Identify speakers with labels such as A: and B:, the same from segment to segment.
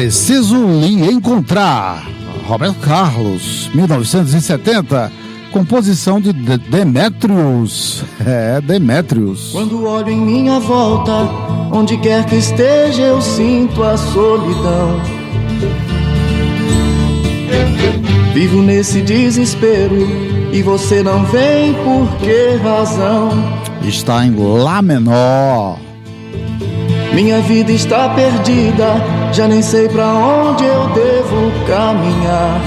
A: Preciso lhe encontrar. Roberto Carlos, 1970, composição de Demetrius. Demetrius.
B: Quando olho em minha volta, onde quer que esteja, eu sinto a solidão. Vivo nesse desespero e você não vem, por que razão?
A: Está em Lá menor.
B: Minha vida está perdida, já nem sei pra onde eu devo caminhar.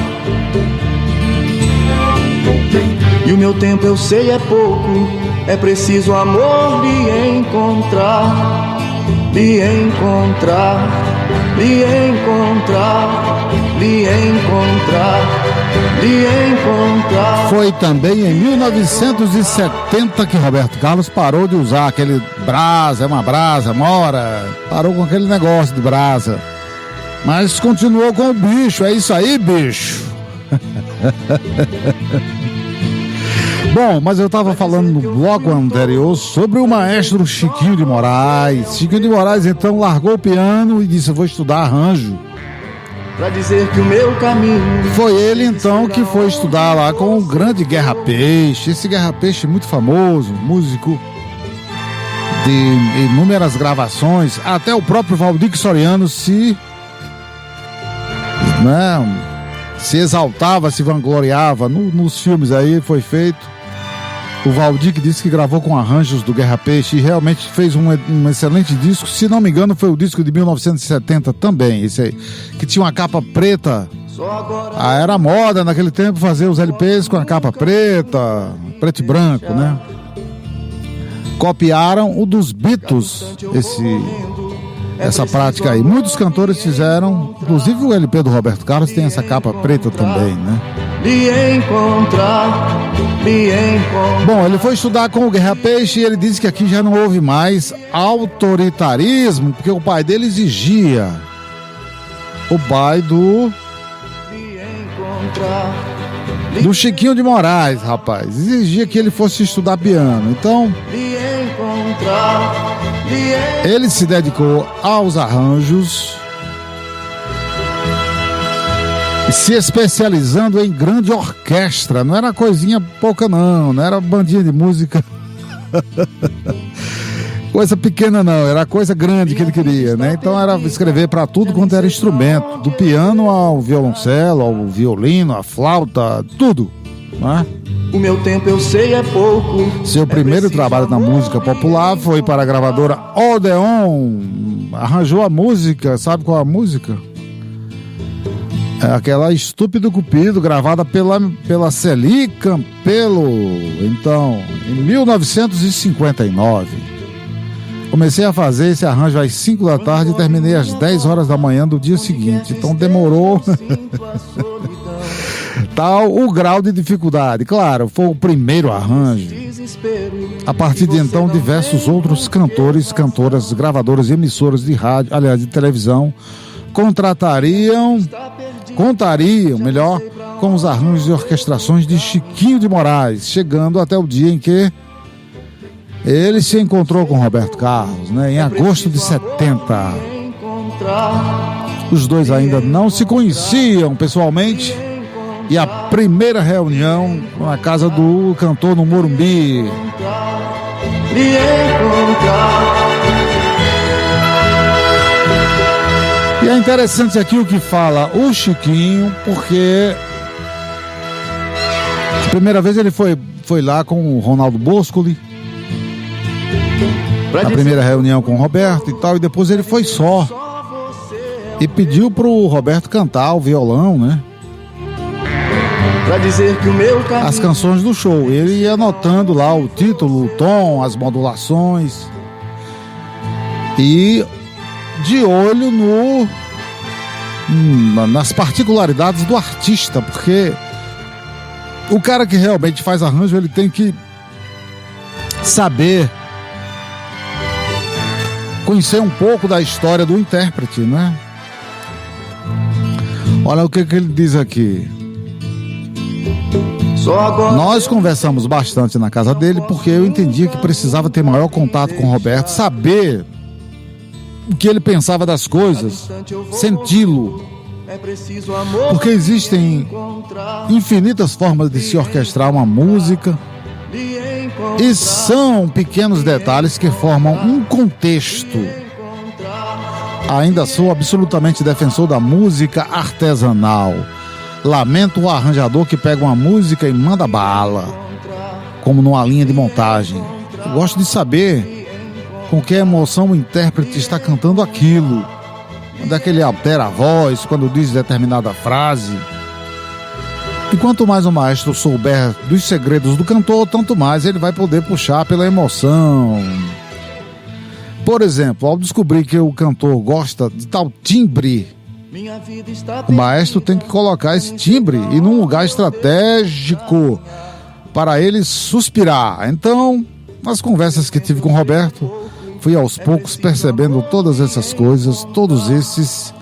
B: E o meu tempo eu sei é pouco, é preciso amor lhe encontrar, lhe encontrar, lhe encontrar, lhe encontrar, lhe encontrar.
A: Foi também em 1970 que Roberto Carlos parou de usar aquele brasa, mora, parou com aquele negócio de brasa, mas continuou com o bicho. É isso aí, bicho. Bom, mas eu estava falando no bloco anterior sobre o maestro Chiquinho de Moraes. Chiquinho de Moraes então largou o piano e disse: eu vou estudar arranjo.
B: Pra dizer que o meu caminho...
A: Foi ele então que foi estudar lá com o grande Guerra Peixe. Esse Guerra Peixe muito famoso, músico de inúmeras gravações. Até o próprio Valdir Soriano se exaltava, se vangloriava. Nos filmes aí foi feito. O Valdir que disse que gravou com arranjos do Guerra Peixe e realmente fez um excelente disco. Se não me engano, foi o disco de 1970 também, esse aí, que tinha uma capa preta. Era moda naquele tempo fazer os LPs com a capa preta, preto e branco, né? Copiaram o dos Beatles, essa prática aí. Muitos cantores fizeram, inclusive o LP do Roberto Carlos tem essa capa preta também, né?
B: Me encontrar, me encontrar.
A: Bom, ele foi estudar com o Guerra Peixe e ele disse que aqui já não houve mais autoritarismo, porque o pai dele exigia. O pai do Chiquinho de Moraes, rapaz, exigia que ele fosse estudar piano. Então, ele se dedicou aos arranjos, se especializando em grande orquestra. Não era coisinha pouca não era bandinha de música coisa pequena não, era coisa grande que ele queria, né? Então era escrever para tudo quanto era instrumento, do piano ao violoncelo, ao violino, à flauta, tudo, né?
B: O meu tempo eu sei é pouco.
A: Seu primeiro trabalho na música popular foi para a gravadora Odeon. Arranjou a música, sabe qual é a música? É aquela Estúpido Cupido, gravada pela Celi Campelo, então, em 1959. Comecei a fazer esse arranjo às 5 da tarde e terminei às 10 horas da manhã do dia seguinte. Então demorou. Tal o grau de dificuldade. Claro, foi o primeiro arranjo. A partir de então, diversos outros cantores, cantoras, gravadoras e emissoras de rádio, aliás, de televisão, contariam, com os arranjos e orquestrações de Chiquinho de Moraes, chegando até o dia em que ele se encontrou com Roberto Carlos, né, em agosto de 70. Os dois ainda não se conheciam pessoalmente e a primeira reunião na casa do cantor no Morumbi. E é interessante aqui o que fala o Chiquinho, porque a primeira vez ele foi lá com o Ronaldo Boscoli, na primeira reunião com o Roberto e tal, e depois ele foi só e pediu pro Roberto cantar o violão, né?
B: Pra dizer que o meu caminho...
A: as canções do show. Ele ia anotando lá o título, o tom, as modulações e de olho nas particularidades do artista, porque o cara que realmente faz arranjo, ele tem que saber conhecer um pouco da história do intérprete, né? Olha o que ele diz aqui. Nós conversamos bastante na casa dele porque eu entendia que precisava ter maior contato com o Roberto, saber o que ele pensava das coisas, senti-lo. Porque existem infinitas formas de se orquestrar uma música e são pequenos detalhes que formam um contexto. Ainda sou absolutamente defensor da música artesanal. Lamento o arranjador que pega uma música e manda bala, como numa linha de montagem. Eu gosto de saber com que emoção o intérprete está cantando aquilo. Quando é que ele altera a voz, quando diz determinada frase. E quanto mais o maestro souber dos segredos do cantor, tanto mais ele vai poder puxar pela emoção. Por exemplo, ao descobrir que o cantor gosta de tal timbre, o maestro tem que colocar esse timbre e num lugar estratégico para ele suspirar. Então, nas conversas que tive com o Roberto, fui aos poucos percebendo todas essas coisas, todos esses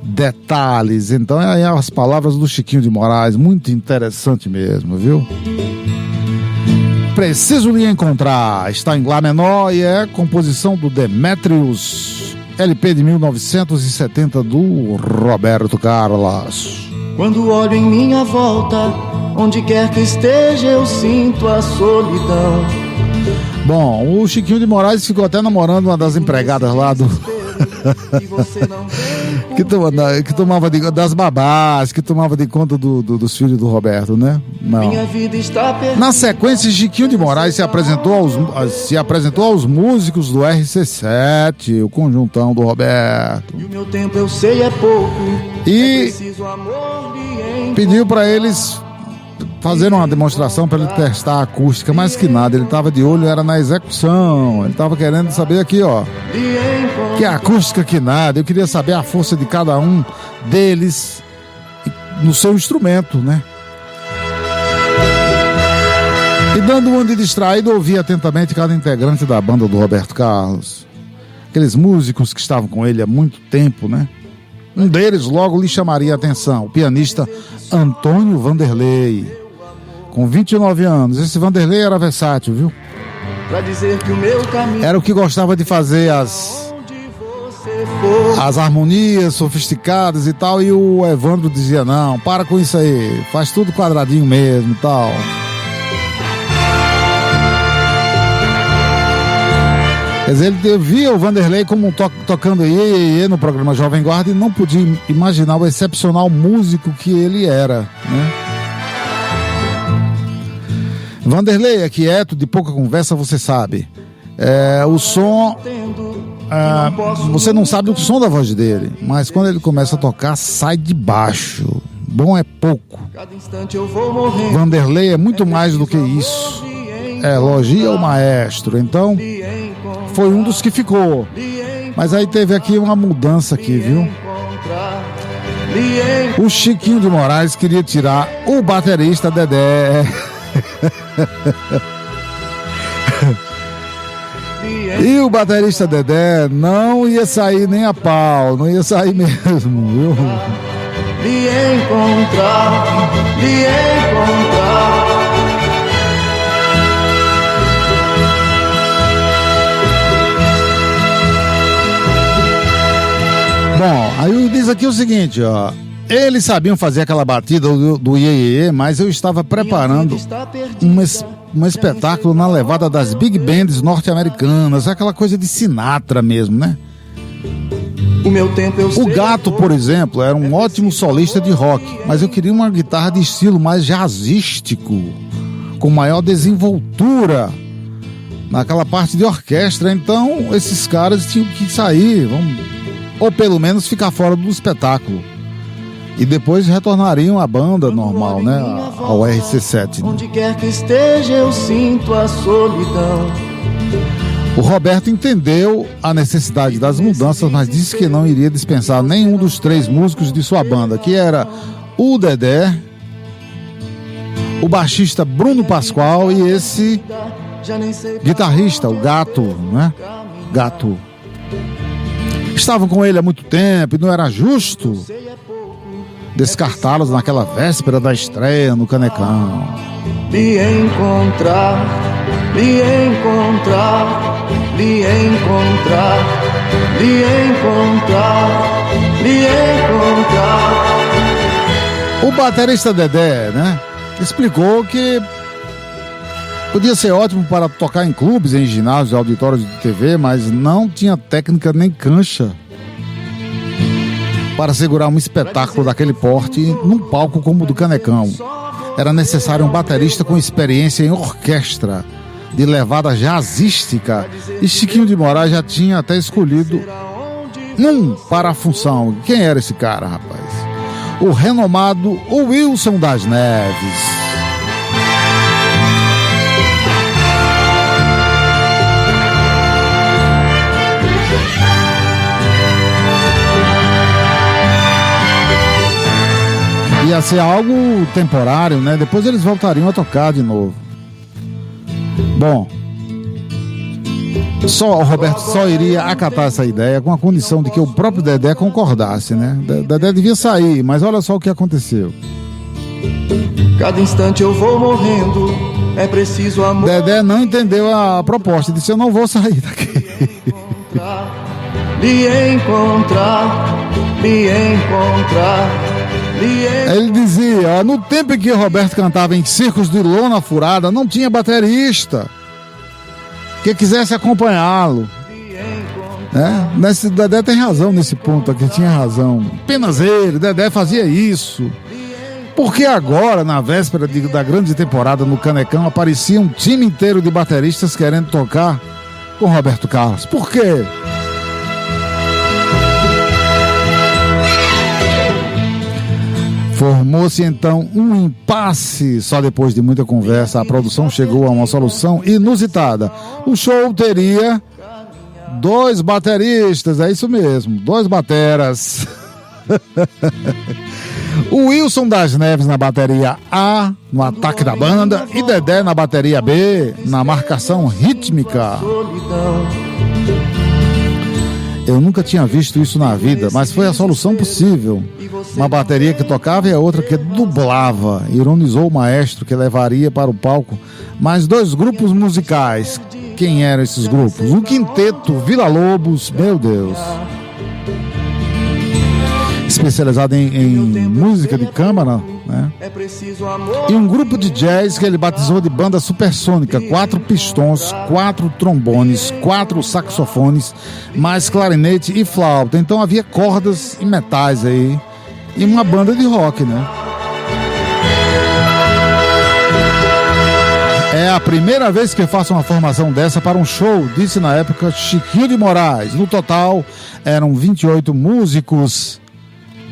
A: detalhes. Então, aí as palavras do Chiquinho de Moraes, muito interessante mesmo, viu? Preciso lhe encontrar, está em Lá menor e é composição do Demetrius, LP de 1970 do Roberto Carlos.
B: Quando olho em minha volta, onde quer que esteja eu sinto a solidão.
A: Bom, o Chiquinho de Moraes ficou até namorando uma das empregadas lá do que tomava das babás, que tomava de conta dos filhos do Roberto, né? Não. Na sequência, Chiquinho de Moraes se apresentou aos músicos do RC7, o conjuntão do Roberto.
B: E o meu tempo eu sei é pouco.
A: E pediu para eles fazer uma demonstração para ele testar a acústica, mais que nada, ele estava de olho, era na execução, ele estava querendo saber aqui, ó, que a acústica que nada, eu queria saber a força de cada um deles no seu instrumento, né? E dando uma de distraído, ouvi atentamente cada integrante da banda do Roberto Carlos, aqueles músicos que estavam com ele há muito tempo, né? Um deles logo lhe chamaria a atenção, o pianista Antônio Vanderlei, com 29 anos. Esse Vanderlei era versátil, viu? Era o que gostava de fazer as harmonias sofisticadas e tal, e o Evandro dizia, não, para com isso aí, faz tudo quadradinho mesmo e tal. Quer dizer, ele via o Vanderlei como tocando iê no programa Jovem Guarda e não podia imaginar o excepcional músico que ele era, né? Vanderlei é quieto, de pouca conversa, você sabe. O som... você não sabe o som da voz dele, mas quando ele começa a tocar, sai de baixo. Bom é pouco. Vanderlei é muito mais do que isso. Elogia o maestro, então... foi um dos que ficou. Mas aí teve aqui uma mudança aqui, viu? O Chiquinho de Moraes queria tirar o baterista Dedé. E o baterista Dedé não ia sair nem a pau, não ia sair mesmo, viu?
B: Lhe encontrar.
A: Bom, aí diz aqui o seguinte, ó. Eles sabiam fazer aquela batida do iê, mas eu estava preparando um espetáculo na levada das big bands norte-americanas, aquela coisa de Sinatra mesmo, né? O Gato, por exemplo, era um ótimo solista de rock, mas eu queria uma guitarra de estilo mais jazzístico, com maior desenvoltura naquela parte de orquestra. Então, esses caras tinham que sair, ou pelo menos ficar fora do espetáculo. E depois retornariam à banda normal, né? Ao RC7. Né?
B: Onde quer que esteja, eu sinto a solidão.
A: O Roberto entendeu a necessidade das mudanças, mas disse que não iria dispensar nenhum dos 3 músicos de sua banda, que era o Dedé, o baixista Bruno Pascoal e esse guitarrista, o Gato, né? Gato. Estavam com ele há muito tempo e não era justo descartá-los naquela véspera da estreia no Canecão.
B: Lhe encontrar. lhe encontrar, lhe encontrar.
A: O baterista Dedé, né, explicou que podia ser ótimo para tocar em clubes, em ginásios, auditórios de TV, mas não tinha técnica nem cancha para segurar um espetáculo daquele porte num palco como o do Canecão. Era necessário um baterista com experiência em orquestra, de levada jazzística, e Chiquinho de Moraes já tinha até escolhido um para a função. Quem era esse cara, rapaz? O renomado Wilson das Neves. Ia ser algo temporário, né? Depois eles voltariam a tocar de novo. Bom, o Roberto só iria acatar essa ideia com a condição de que o próprio Dedé concordasse, né? Dedé devia sair, mas olha só o que aconteceu.
B: Cada instante eu vou morrendo, é preciso amor.
A: Dedé não entendeu a proposta, disse: eu não vou sair daqui.
B: Lhe encontrar, lhe encontrar.
A: Ele dizia: no tempo em que o Roberto cantava em circos de lona furada, não tinha baterista que quisesse acompanhá-lo. Dedé tem razão nesse ponto aqui, tinha razão. Apenas ele, Dedé fazia isso. Porque agora, na véspera da grande temporada no Canecão, aparecia um time inteiro de bateristas querendo tocar com Roberto Carlos. Por quê? Formou-se então um impasse. Só depois de muita conversa, a produção chegou a uma solução inusitada. O show teria 2 bateristas, é isso mesmo, 2 bateras. O Wilson das Neves na bateria A, no ataque da banda, e Dedé na bateria B, na marcação rítmica. Eu nunca tinha visto isso na vida, mas foi a solução possível. Uma bateria que tocava e a outra que dublava. Ironizou o maestro, que levaria para o palco mais 2 grupos musicais. Quem eram esses grupos? O Quinteto Vila Lobos, meu Deus, especializado em música de câmara, né? E um grupo de jazz que ele batizou de banda supersônica: 4 pistões, 4 trombones, 4 saxofones, mais clarinete e flauta. Então havia cordas e metais aí, e uma banda de rock, né? É a primeira vez que eu faço uma formação dessa para um show, disse na época Chiquinho de Moraes. No total eram 28 músicos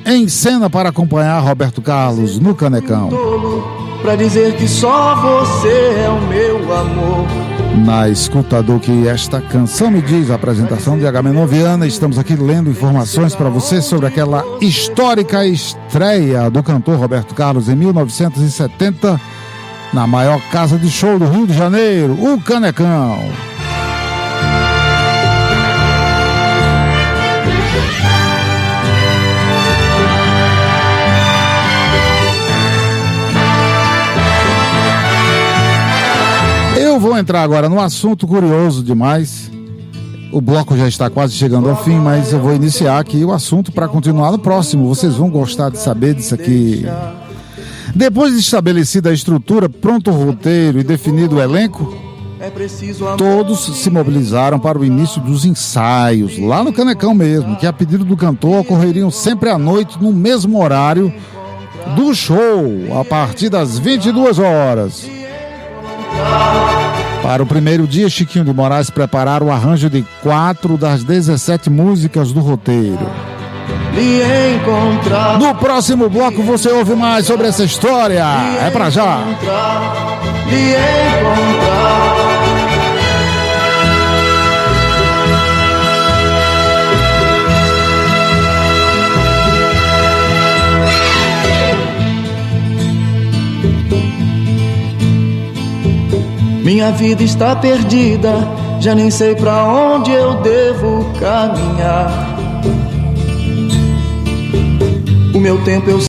A: em cena para acompanhar Roberto Carlos no Canecão.
B: Pra dizer que só você é o meu amor.
A: Na escuta do que esta canção me diz, a apresentação de Agamenon Viana, estamos aqui lendo informações para você sobre aquela histórica estreia do cantor Roberto Carlos em 1970 na maior casa de show do Rio de Janeiro, o Canecão. Eu vou entrar agora no assunto curioso demais. O bloco já está quase chegando ao fim, mas eu vou iniciar aqui o assunto para continuar no próximo. Vocês vão gostar de saber disso aqui. Depois de estabelecida a estrutura, pronto o roteiro e definido o elenco, todos se mobilizaram para o início dos ensaios, lá no Canecão mesmo, que a pedido do cantor ocorreriam sempre à noite, no mesmo horário do show, a partir das 22 horas. Para o primeiro dia, Chiquinho de Moraes prepararam o arranjo de 4 das 17 músicas do roteiro. No próximo bloco você ouve mais sobre essa história. É pra já.
B: Minha vida está perdida, já nem sei pra onde eu devo caminhar. O meu tempo eu